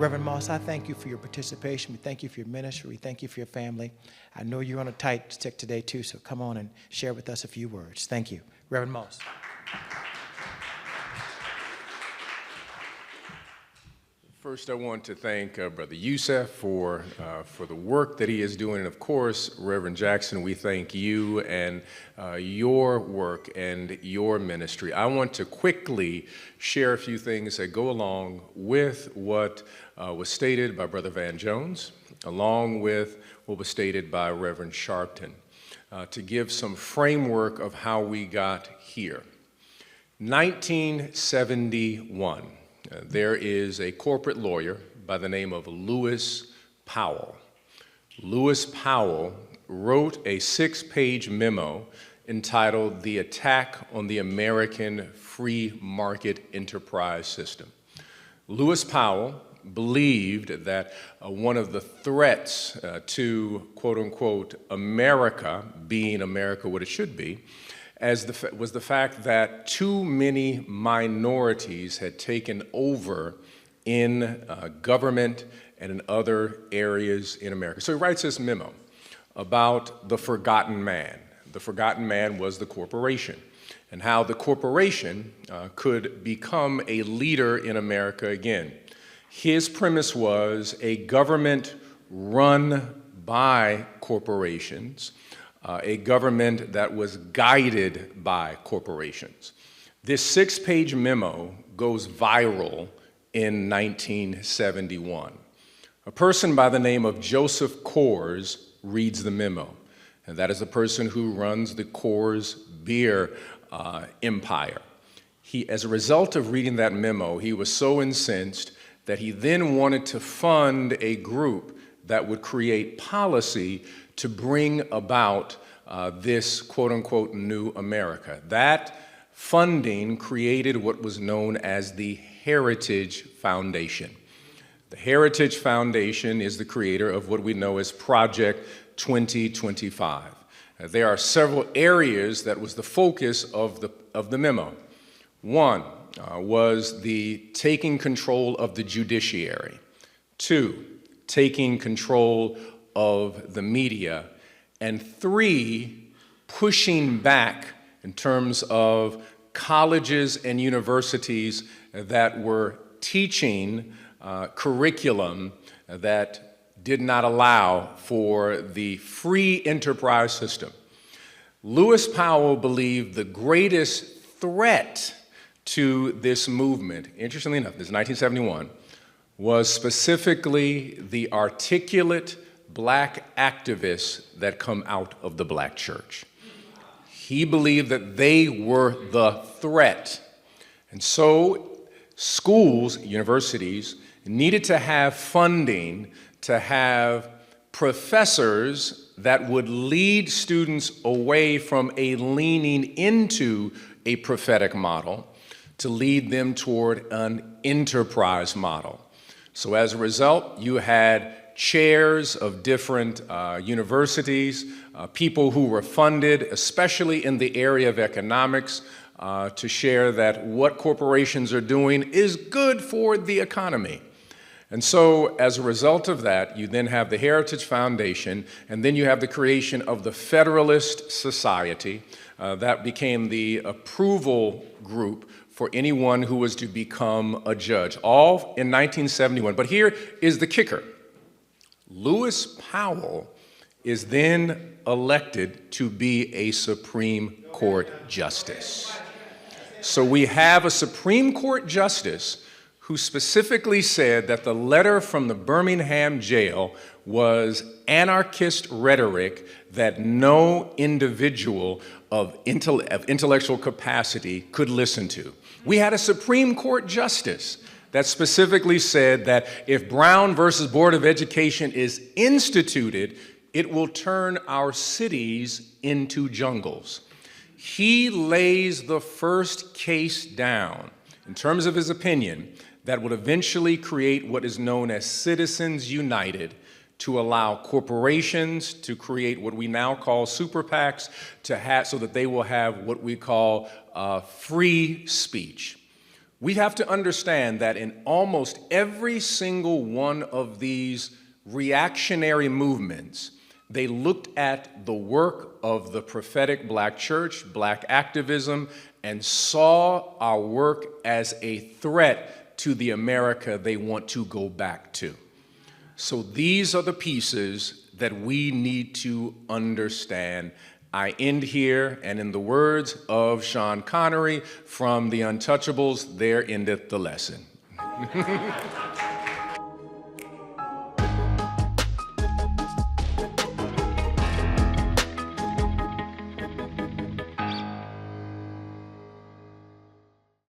Reverend Moss, I thank you for your participation. We thank you for your ministry. We thank you for your family. I know you're on a tight stick today, too, so come on and share with us a few words. Thank you. Reverend Moss. First, I want to thank Brother Youssef for the work that he is doing. And of course, Reverend Jackson, we thank you and your work and your ministry. I want to quickly share a few things that go along with what was stated by Brother Van Jones, along with what was stated by Reverend Sharpton, to give some framework of how we got here. 1971. There is a corporate lawyer by the name of Lewis Powell. Lewis Powell wrote a 6-page memo entitled "The Attack on the American Free Market Enterprise System." Lewis Powell believed that one of the threats to, quote unquote, America being America what it should be, was the fact that too many minorities had taken over in government and in other areas in America. So he writes this memo about the forgotten man. The forgotten man was the corporation, and how the corporation could become a leader in America again. His premise was a government run by corporations, a government that was guided by corporations. This 6-page memo goes viral in 1971. A person by the name of Joseph Coors reads the memo, and that is the person who runs the Coors beer empire. As a result of reading that memo, he was so incensed that he then wanted to fund a group that would create policy to bring about this quote-unquote new America. That funding created what was known as the Heritage Foundation. The Heritage Foundation is the creator of what we know as Project 2025. There are several areas that was the focus of the memo. One was the taking control of the judiciary. 2, taking control of the media. And 3, pushing back in terms of colleges and universities that were teaching curriculum that did not allow for the free enterprise system. Lewis Powell believed the greatest threat to this movement, interestingly enough, this is 1971, was specifically the articulate black activists that come out of the black church. He believed that they were the threat. And so schools, universities, needed to have funding to have professors that would lead students away from a leaning into a prophetic model to lead them toward an enterprise model. So as a result, you had chairs of different universities, people who were funded, especially in the area of economics, to share that what corporations are doing is good for the economy. And so as a result of that, you then have the Heritage Foundation, and then you have the creation of the Federalist Society. That became the approval group for anyone who was to become a judge, all in 1971. But here is the kicker. Lewis Powell is then elected to be a Supreme Court justice. So we have a Supreme Court justice who specifically said that the letter from the Birmingham jail was anarchist rhetoric that no individual of intellectual capacity could listen to. We had a Supreme Court justice that specifically said that if Brown versus Board of Education is instituted, it will turn our cities into jungles. He lays the first case down, in terms of his opinion, that would eventually create what is known as Citizens United, to allow corporations to create what we now call super PACs, so that they will have what we call free speech. We have to understand that in almost every single one of these reactionary movements, they looked at the work of the prophetic black church, black activism, and saw our work as a threat to the America they want to go back to. So these are the pieces that we need to understand. I end here, and in the words of Sean Connery from The Untouchables, there endeth the lesson.